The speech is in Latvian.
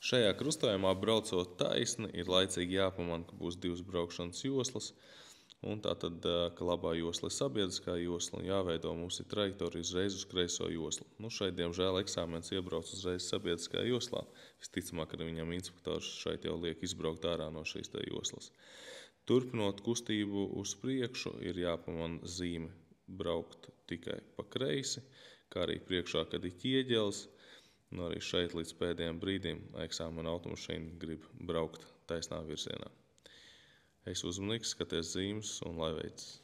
Šajā krustojumā braucot taisni ir laicīgi jāpamana, ka būs divas braukšanas joslas. Un tātad, ka labā josla ir sabiedriskā josla un jāveido mums ir trajektorija uzreiz uz kreiso joslu. Šeit, diemžēl, eksāmens iebrauc uzreiz sabiedriskajā joslā. Visticamāk, ka viņam inspektors šeit jau liek izbraukt ārā no šīs joslas. Turpinot kustību uz priekšu, ir jāpamana zīme braukt tikai pa kreisi, kā arī priekšā, kad ir ķieģelis. Arī šeit līdz pēdējiem brīdim eksāmena automašīna grib braukt taisnā virzienā. Es uzmanīgs, skaties zīmes un lai veids.